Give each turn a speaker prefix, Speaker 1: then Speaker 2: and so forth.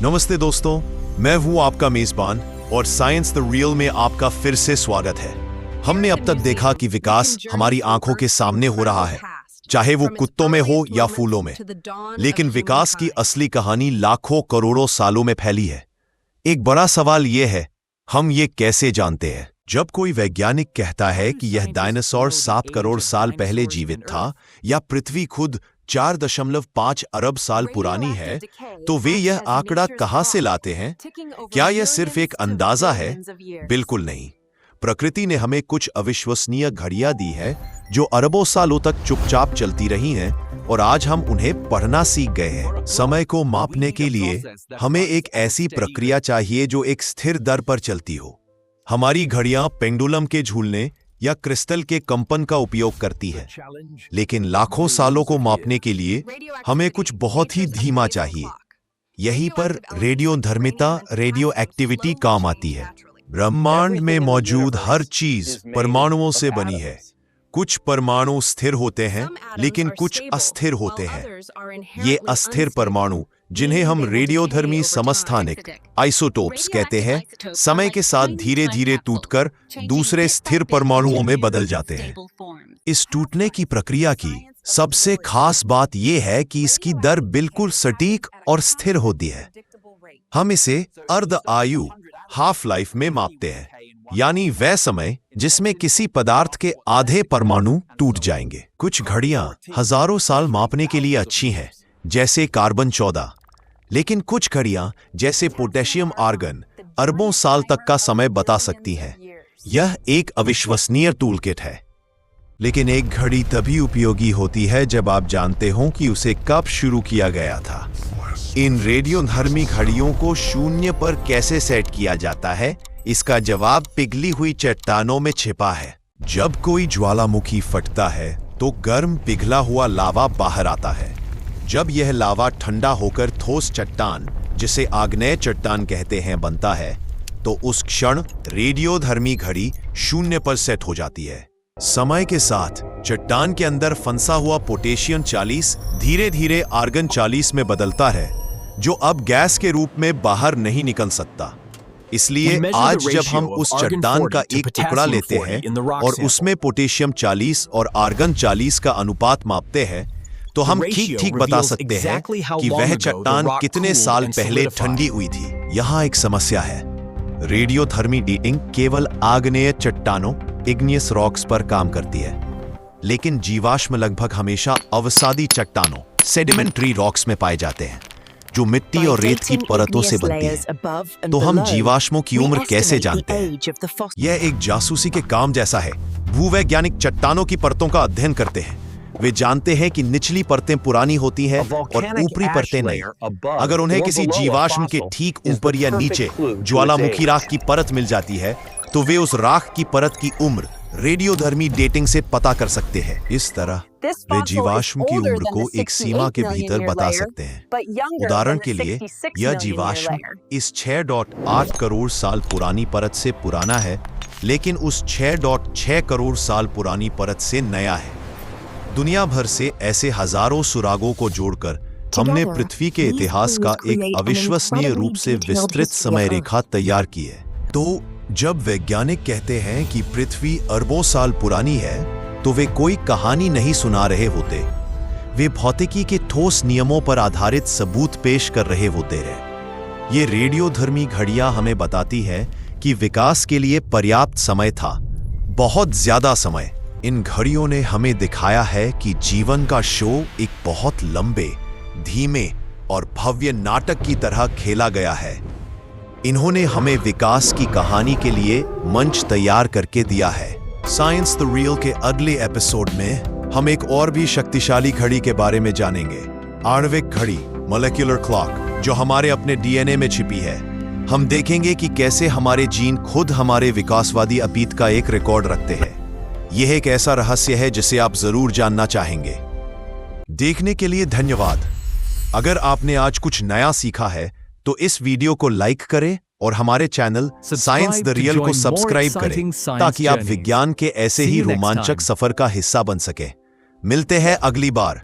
Speaker 1: नमस्ते दोस्तों, मैं हूं आपका मेजबान और साइंस द रियल में आपका फिर से स्वागत है। हमने अब तक देखा कि विकास हमारी आंखों के सामने हो रहा है, चाहे वो कुत्तों में हो या फूलों में। लेकिन विकास की असली कहानी लाखों करोड़ों सालों में फैली है। एक बड़ा सवाल यह है, हम ये कैसे जानते हैं? जब कोई वैज्ञानिक कहता है कि यह डायनासोर 7 करोड़ साल पहले जीवित था या पृथ्वी खुद 4.5 अरब साल पुरानी है, तो वे यह आंकड़ा कहां से लाते हैं? क्या यह सिर्फ एक अंदाजा है? बिल्कुल नहीं। प्रकृति ने हमें कुछ अविश्वसनीय घड़ियां दी है जो अरबों सालों तक चुपचाप चलती रही हैं और आज हम उन्हें पढ़ना सीख गए हैं। समय को मापने के लिए हमें एक ऐसी प्रक्रिया चाहिए जो एक स्थिर दर पर चलती हो। हमारी घड़ियां पेंडुलम के झूलने या क्रिस्टल के कंपन का उपयोग करती है, लेकिन लाखों सालों को मापने के लिए हमें कुछ बहुत ही धीमा चाहिए। यहीं पर रेडियोधर्मिता, रेडियो एक्टिविटी काम आती है। ब्रह्मांड में मौजूद हर चीज परमाणुओं से बनी है। कुछ परमाणु स्थिर होते हैं, लेकिन कुछ अस्थिर होते हैं। ये अस्थिर परमाणु, जिन्हें हम रेडियोधर्मी समस्थानिक आइसोटोप्स कहते हैं, समय के साथ धीरे धीरे टूटकर दूसरे स्थिर परमाणुओं में बदल जाते हैं। इस टूटने की प्रक्रिया की सबसे खास बात यह है कि इसकी दर बिल्कुल सटीक और स्थिर होती है। हम इसे अर्ध आयु, हाफ लाइफ में मापते हैं, यानी वह समय जिसमें किसी पदार्थ के आधे परमाणु टूट जाएंगे। कुछ घड़ियां हजारों साल मापने के लिए अच्छी हैं, जैसे कार्बन 14, लेकिन कुछ घड़ियां जैसे पोटेशियम आर्गन अरबों साल तक का समय बता सकती हैं। यह एक अविश्वसनीय टूलकिट है। लेकिन एक घड़ी तभी उपयोगी होती है जब आप जानते हो कि उसे कब शुरू किया गया था। इन रेडियोधर्मी घड़ियों को शून्य पर कैसे सेट किया जाता है, इसका जवाब पिघली हुई चट्टानों में छिपा है। जब कोई ज्वालामुखी फटता है तो गर्म पिघला हुआ लावा बाहर आता है। जब यह लावा ठंडा होकर ठोस चट्टान, जिसे आग्नेय चट्टान कहते हैं, बनता है, तो उस क्षण रेडियोधर्मी घड़ी शून्य पर सेट हो जाती है। समय के साथ चट्टान के अंदर फंसा हुआ पोटेशियम 40 धीरे धीरे आर्गन 40 में बदलता है, जो अब गैस के रूप में बाहर नहीं निकल सकता। इसलिए आज जब हम उस चट्टान का एक टुकड़ा लेते हैं और उसमें पोटेशियम 40 और आर्गन 40 का अनुपात मापते हैं, तो हम ठीक बता सकते हैं कि वह चट्टान कितने साल पहले ठंडी हुई थी। यहाँ एक समस्या है। रेडियोधर्मी डेटिंग केवल आग्नेय चट्टानों, इग्नियस रॉक्स पर काम करती है, लेकिन जीवाश्म लगभग हमेशा अवसादी चट्टानों, सेडिमेंट्री रॉक्स में पाए जाते हैं, जो मिट्टी और रेत की परतों से बनती है। तो हम जीवाश्मों की उम्र कैसे जानते हैं? यह एक जासूसी के काम जैसा है। भूवैज्ञानिक चट्टानों की परतों का अध्ययन करते हैं। वे जानते हैं कि निचली परतें पुरानी होती हैं और ऊपरी परतें नहीं। अगर उन्हें किसी जीवाश्म के ठीक ऊपर या नीचे ज्वालामुखी राख की परत मिल जाती है, तो वे उस राख की परत की उम्र रेडियोधर्मी डेटिंग से पता कर सकते हैं। इस तरह वे जीवाश्म की उम्र को एक सीमा के भीतर बता सकते हैं। उदाहरण के लिए, यह जीवाश्म इस 6.8 करोड़ साल पुरानी परत से पुराना है, लेकिन उस 6.6 करोड़ साल पुरानी परत से नया है। दुनिया भर से ऐसे हजारों सुरागों को जोड़कर हमने पृथ्वी के इतिहास का एक अविश्वसनीय रूप से विस्तृत समय रेखा तैयार की है। तो जब वैज्ञानिक कहते हैं कि पृथ्वी अरबों साल पुरानी है, तो वे कोई कहानी नहीं सुना रहे होते। वे भौतिकी के ठोस नियमों पर आधारित सबूत पेश कर रहे होते हैं। ये रेडियोधर्मी घड़ियां हमें बताती है कि विकास के लिए पर्याप्त समय था, बहुत ज्यादा समय। इन घड़ियों ने हमें दिखाया है कि जीवन का शो एक बहुत लंबे, धीमे और भव्य नाटक की तरह खेला गया है। इन्होंने हमें विकास की कहानी के लिए मंच तैयार करके दिया है। साइंस द रियल के अगले एपिसोड में हम एक और भी शक्तिशाली घड़ी के बारे में जानेंगे। आणविक घड़ी, मॉलिक्यूलर क्लॉक, जो हमारे अपने डीएनए में छिपी है। हम देखेंगे कि कैसे हमारे जीन खुद हमारे विकासवादी अतीत का एक रिकॉर्ड रखते हैं। यह एक ऐसा रहस्य है जिसे आप जरूर जानना चाहेंगे। देखने के लिए धन्यवाद। अगर आपने आज कुछ नया सीखा है, तो इस वीडियो को लाइक करें और हमारे चैनल साइंस द रियल को सब्सक्राइब करें, ताकि आप विज्ञान के ऐसे ही रोमांचक सफर का हिस्सा बन सकें। मिलते हैं अगली बार।